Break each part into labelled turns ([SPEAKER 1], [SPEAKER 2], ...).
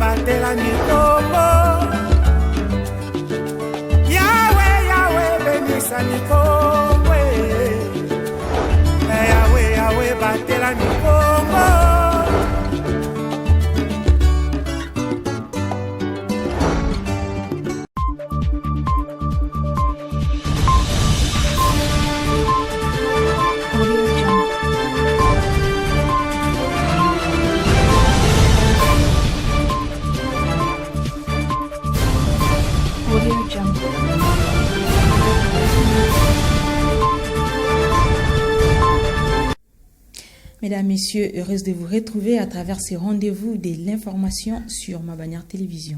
[SPEAKER 1] batela mikombo. Yahweh, Yahweh, benisa mikombo. Yahweh, Yahweh, batela mikombo.
[SPEAKER 2] Mesdames, Messieurs, heureuse de vous retrouver à travers ces rendez-vous de l'information sur Ma Bannière Télévision.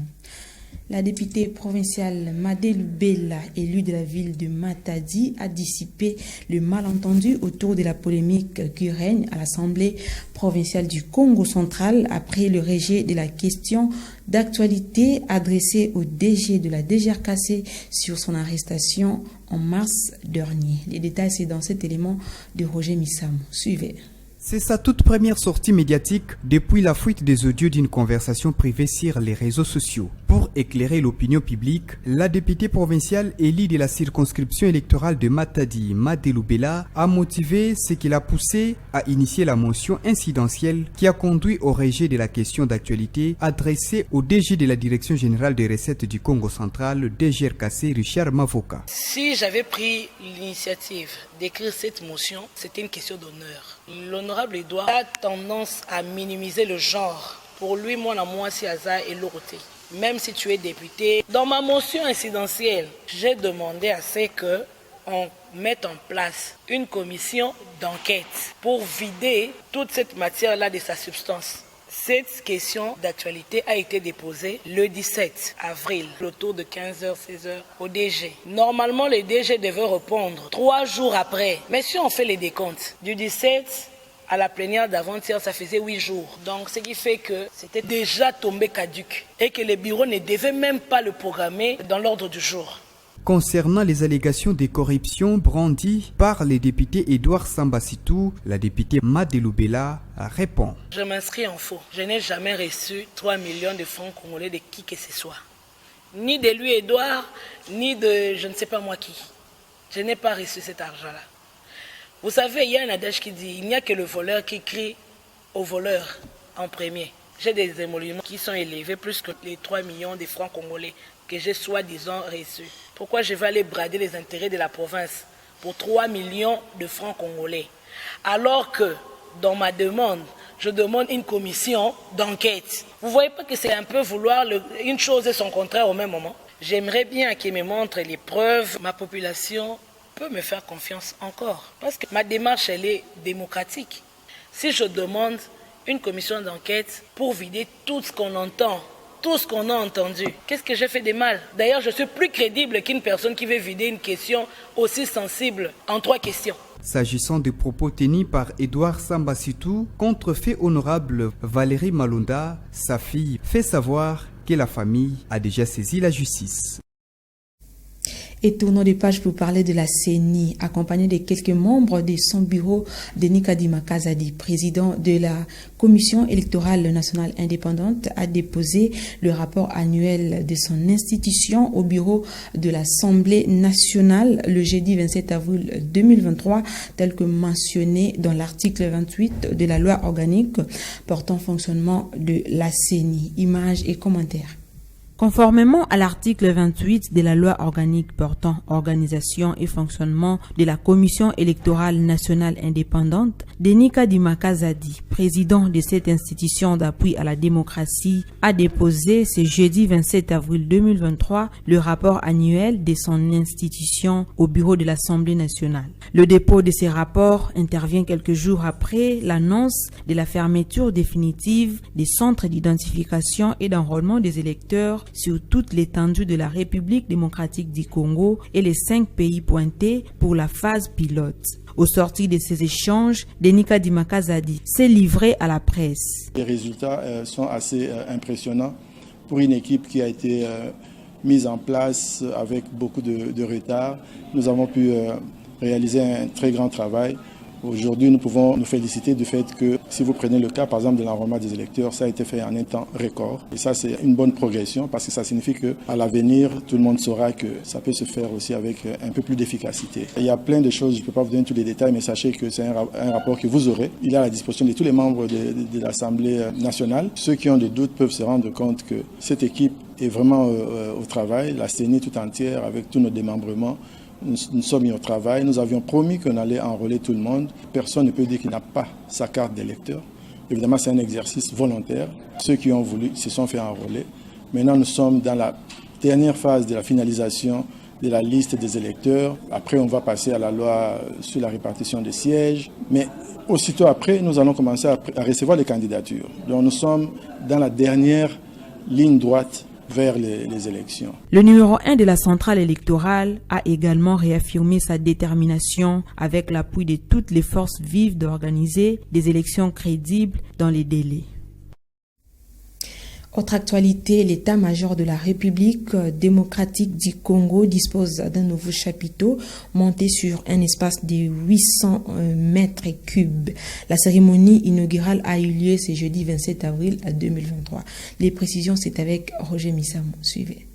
[SPEAKER 2] La députée provinciale Madeleine Bella, élue de la ville de Matadi, a dissipé le malentendu autour de la polémique qui règne à l'Assemblée provinciale du Congo central après le rejet de la question d'actualité adressée au DG de la DGRKC sur son arrestation en mars dernier. Les détails, c'est dans cet élément de Roger Missamo. Suivez.
[SPEAKER 3] C'est sa toute première sortie médiatique depuis la fuite des audios d'une conversation privée sur les réseaux sociaux. Pour éclairer l'opinion publique, la députée provinciale élue de la circonscription électorale de Matadi, Madeleine Bella, a motivé ce qui l'a poussé à initier la motion incidentielle qui a conduit au rejet de la question d'actualité adressée au DG de la Direction générale des recettes du Congo central, le DGRKC, Richard Mavoka.
[SPEAKER 4] Si j'avais pris l'initiative d'écrire cette motion, c'était une question d'honneur. L'honorable Edouard a tendance à minimiser le genre. Pour lui, moi, c'est Aza et Loroté. Même si tu es député, dans ma motion incidentielle, j'ai demandé à ce qu'on mette en place une commission d'enquête pour vider toute cette matière-là de sa substance. Cette question d'actualité a été déposée le 17 avril, autour de 15h, 16h, au DG. Normalement, le DG devait répondre 3 jours après. Mais si on fait les décomptes, du 17 à la plénière d'avant-hier, ça faisait 8 jours. Donc, ce qui fait que c'était déjà tombé caduc et que le bureau ne devait même pas le programmer dans l'ordre du jour.
[SPEAKER 3] Concernant les allégations de corruption brandies par les députés Edouard Sambasitou, la députée Madeleine Bella répond.
[SPEAKER 4] Je m'inscris en faux. Je n'ai jamais reçu 3 millions de francs congolais de qui que ce soit. Ni de lui Edouard, ni de je ne sais pas moi qui. Je n'ai pas reçu cet argent-là. Vous savez, il y a un adage qui dit, il n'y a que le voleur qui crie au voleur en premier. J'ai des émoluments qui sont élevés plus que les 3 millions de francs congolais que j'ai soi-disant reçus. Pourquoi je vais aller brader les intérêts de la province pour 3 millions de francs congolais? Alors que dans ma demande, je demande une commission d'enquête. Vous ne voyez pas que c'est un peu vouloir une chose et son contraire au même moment? J'aimerais bien qu'il me montre les preuves. Ma population peut me faire confiance encore. Parce que ma démarche, elle est démocratique. Si je demande une commission d'enquête pour vider tout ce qu'on entend, tout ce qu'on a entendu, qu'est-ce que j'ai fait de mal? D'ailleurs, je suis plus crédible qu'une personne qui veut vider une question aussi sensible en 3 questions.
[SPEAKER 3] S'agissant des propos tenus par Edouard Sambasitou contre fait honorable Valérie Malonda, sa fille fait savoir que la famille a déjà saisi la justice.
[SPEAKER 2] Et tournons de page pour parler de la CENI, accompagné de quelques membres de son bureau. Denis Kadima Kazadi, président de la Commission électorale nationale indépendante, a déposé le rapport annuel de son institution au bureau de l'Assemblée nationale le jeudi 27 avril 2023, tel que mentionné dans l'article 28 de la loi organique portant fonctionnement de la CENI. Images et commentaires. Conformément à l'article 28 de la loi organique portant organisation et fonctionnement de la Commission électorale nationale indépendante, Denis Kadima Kazadi, président de cette institution d'appui à la démocratie, a déposé ce jeudi 27 avril 2023 le rapport annuel de son institution au bureau de l'Assemblée nationale. Le dépôt de ces rapports intervient quelques jours après l'annonce de la fermeture définitive des centres d'identification et d'enrôlement des électeurs sur toute l'étendue de la République démocratique du Congo et les 5 pays pointés pour la phase pilote. Au sortir de ces échanges, Denis Kadima Kazadi s'est livré à la presse.
[SPEAKER 5] Les résultats sont assez impressionnants pour une équipe qui a été mise en place avec beaucoup de retard. Nous avons pu réaliser un très grand travail Aujourd'hui, nous pouvons nous féliciter du fait que si vous prenez le cas, par exemple, de l'enrôlement des électeurs, ça a été fait en un temps record. Et ça, c'est une bonne progression parce que ça signifie qu'à l'avenir, tout le monde saura que ça peut se faire aussi avec un peu plus d'efficacité. Il y a plein de choses, je ne peux pas vous donner tous les détails, mais sachez que c'est un rapport que vous aurez. Il est à la disposition de tous les membres de l'Assemblée nationale. Ceux qui ont des doutes peuvent se rendre compte que cette équipe est vraiment au travail. La CENI tout entière, avec tous nos démembrements, nous sommes mis au travail. Nous avions promis qu'on allait enrôler tout le monde. Personne ne peut dire qu'il n'a pas sa carte d'électeur. Évidemment, c'est un exercice volontaire. Ceux qui ont voulu se sont fait enrôler. Maintenant, nous sommes dans la dernière phase de la finalisation de la liste des électeurs. Après, on va passer à la loi sur la répartition des sièges. Mais aussitôt après, nous allons commencer à recevoir les candidatures. Donc, nous sommes dans la dernière ligne droite vers les élections.
[SPEAKER 2] Le numéro 1 de la centrale électorale a également réaffirmé sa détermination avec l'appui de toutes les forces vives d'organiser des élections crédibles dans les délais. Autre actualité, l'état-major de la République démocratique du Congo dispose d'un nouveau chapiteau monté sur un espace de 800 mètres cubes. La cérémonie inaugurale a eu lieu ce jeudi 27 avril 2023. Les précisions, c'est avec Roger Missamou. Suivez.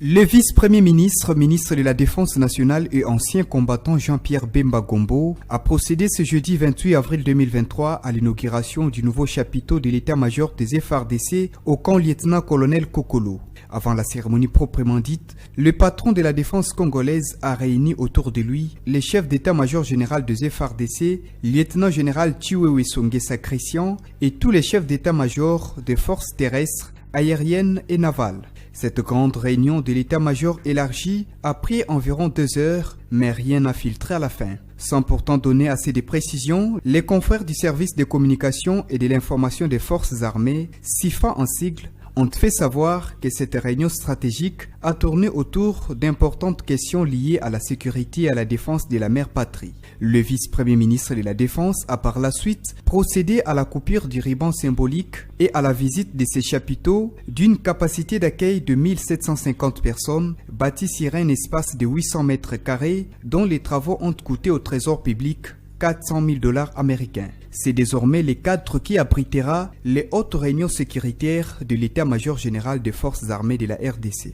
[SPEAKER 3] Le vice-premier ministre, ministre de la Défense nationale et ancien combattant Jean-Pierre Bemba Gombo a procédé ce jeudi 28 avril 2023 à l'inauguration du nouveau chapiteau de l'état-major des FARDC au camp lieutenant-colonel Kokolo. Avant la cérémonie proprement dite, le patron de la défense congolaise a réuni autour de lui les chefs d'état-major général des FARDC, lieutenant-général Chiwewe Songesa Christian et tous les chefs d'état-major des forces terrestres, aériennes et navales. Cette grande réunion de l'état-major élargi a pris environ 2 heures, mais rien n'a filtré à la fin. Sans pourtant donner assez de précisions, les confrères du service de communication et de l'information des forces armées, SIFA en sigle, ont fait savoir que cette réunion stratégique a tourné autour d'importantes questions liées à la sécurité et à la défense de la mère patrie. Le vice-premier ministre de la Défense a par la suite procédé à la coupure du ruban symbolique et à la visite de ces chapiteaux d'une capacité d'accueil de 1750 personnes bâtis sur un espace de 800 mètres carrés dont les travaux ont coûté au trésor public $400 000 américains. C'est désormais le cadre qui abritera les hautes réunions sécuritaires de l'état-major général des forces armées de la RDC.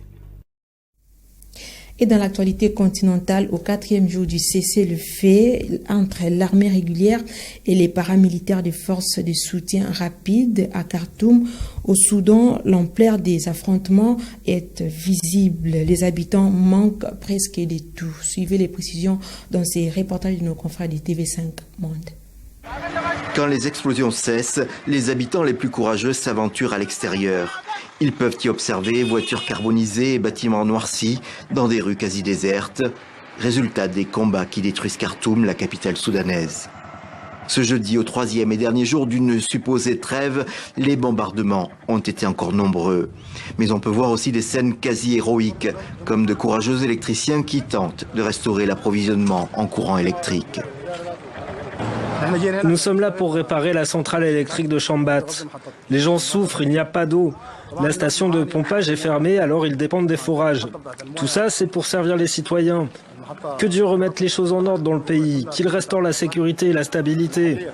[SPEAKER 2] Et dans l'actualité continentale, au 4e jour du cessez-le-feu entre l'armée régulière et les paramilitaires des forces de soutien rapide à Khartoum, au Soudan, l'ampleur des affrontements est visible. Les habitants manquent presque de tout. Suivez les précisions dans ces reportages de nos confrères du TV5 Monde.
[SPEAKER 6] Quand les explosions cessent, les habitants les plus courageux s'aventurent à l'extérieur. Ils peuvent y observer voitures carbonisées et bâtiments noircis dans des rues quasi désertes, résultat des combats qui détruisent Khartoum, la capitale soudanaise. Ce jeudi, au 3e et dernier jour d'une supposée trêve, les bombardements ont été encore nombreux. Mais on peut voir aussi des scènes quasi héroïques, comme de courageux électriciens qui tentent de restaurer l'approvisionnement en courant électrique.
[SPEAKER 7] Nous sommes là pour réparer la centrale électrique de Chambat. Les gens souffrent, il n'y a pas d'eau. La station de pompage est fermée, alors ils dépendent des forages. Tout ça, c'est pour servir les citoyens. Que Dieu remette les choses en ordre dans le pays, qu'il restaure la sécurité et la stabilité.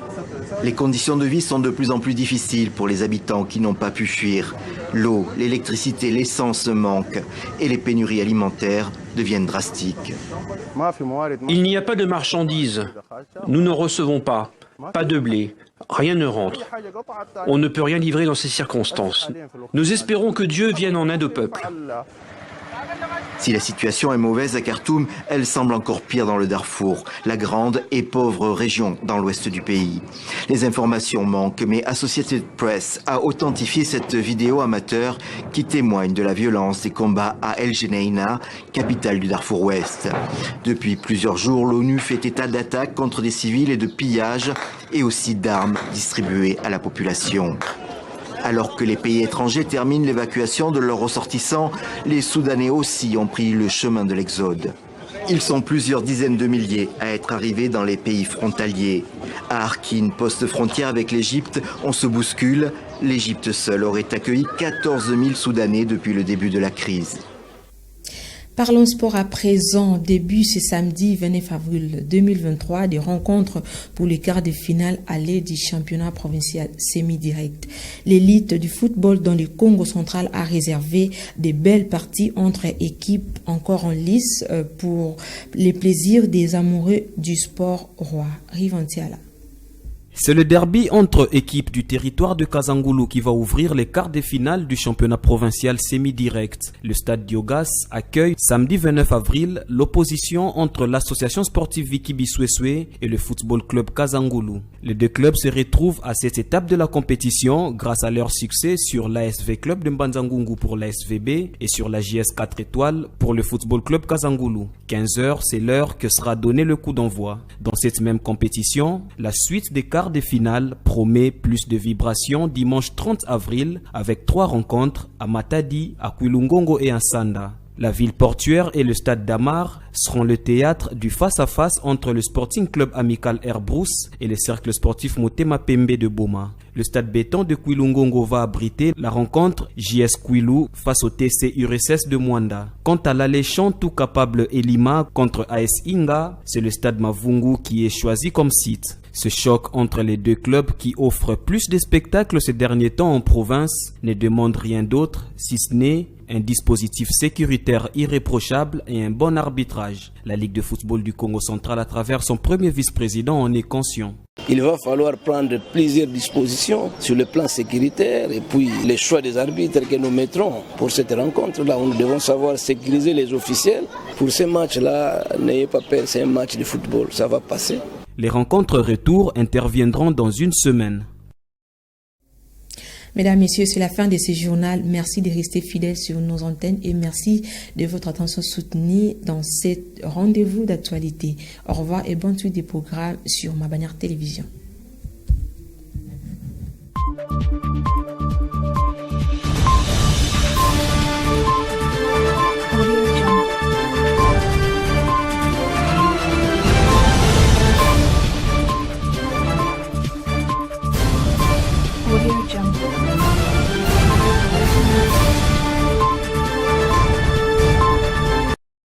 [SPEAKER 6] Les conditions de vie sont de plus en plus difficiles pour les habitants qui n'ont pas pu fuir. L'eau, l'électricité, l'essence manquent et les pénuries alimentaires deviennent drastiques.
[SPEAKER 8] Il n'y a pas de marchandises. Nous ne recevons pas. Pas de blé. Rien ne rentre. On ne peut rien livrer dans ces circonstances. Nous espérons que Dieu vienne en aide au peuple.
[SPEAKER 6] Si la situation est mauvaise à Khartoum, elle semble encore pire dans le Darfour, la grande et pauvre région dans l'ouest du pays. Les informations manquent, mais Associated Press a authentifié cette vidéo amateur qui témoigne de la violence des combats à El Geneina, capitale du Darfour ouest. Depuis plusieurs jours, l'ONU fait état d'attaques contre des civils et de pillages, et aussi d'armes distribuées à la population. Alors que les pays étrangers terminent l'évacuation de leurs ressortissants, les Soudanais aussi ont pris le chemin de l'exode. Ils sont plusieurs dizaines de milliers à être arrivés dans les pays frontaliers. À Arkin, poste frontière avec l'Égypte, on se bouscule. L'Égypte seule aurait accueilli 14 000 Soudanais depuis le début de la crise.
[SPEAKER 2] Parlons sport à présent. Début ce samedi 29 avril 2023 des rencontres pour les quarts de finale aller du championnat provincial semi-direct. L'élite du football dans le Congo central a réservé des belles parties entre équipes encore en lice pour les plaisirs des amoureux du sport roi. Rivantiala.
[SPEAKER 9] C'est le derby entre équipes du territoire de Kazangulu qui va ouvrir les quarts de finale du championnat provincial semi-direct. Le stade Diogas accueille samedi 29 avril l'opposition entre l'association sportive Viki Bisweswe et le football club Kazangulu. Les deux clubs se retrouvent à cette étape de la compétition grâce à leur succès sur l'ASV Club de Mbanzangungu pour l'ASVB et sur la JS 4 étoiles pour le football club Kazangulu. 15h, c'est l'heure que sera donné le coup d'envoi. Dans cette même compétition, la suite des quarts de finale promet plus de vibrations dimanche 30 avril avec 3 rencontres à Matadi, à Kwilungongo et à Sanda. La ville portuaire et le stade d'Amar seront le théâtre du face-à-face entre le Sporting Club Amical Airbrousse et le cercle sportif Motema Pembe de Boma. Le stade béton de Kwilungongo va abriter la rencontre JS Kwilu face au TC URSS de Mwanda. Quant à l'alléchant tout capable Elima contre AS Inga, c'est le stade Mavungu qui est choisi comme site. Ce choc entre les deux clubs qui offrent plus de spectacles ces derniers temps en province ne demande rien d'autre si ce n'est un dispositif sécuritaire irréprochable et un bon arbitrage. La Ligue de football du Congo central, à travers son premier vice-président, en est conscient.
[SPEAKER 10] Il va falloir prendre plusieurs dispositions sur le plan sécuritaire et puis les choix des arbitres que nous mettrons pour cette rencontre-là. Nous devons savoir sécuriser les officiels. Pour ces matchs-là, n'ayez pas peur, c'est un match de football, ça va passer.
[SPEAKER 9] Les rencontres retour interviendront dans une semaine.
[SPEAKER 2] Mesdames, Messieurs, c'est la fin de ce journal. Merci de rester fidèles sur nos antennes et merci de votre attention soutenue dans ce rendez-vous d'actualité. Au revoir et bonne suite des programmes sur ma bannière télévision.
[SPEAKER 11] Audio Jungle.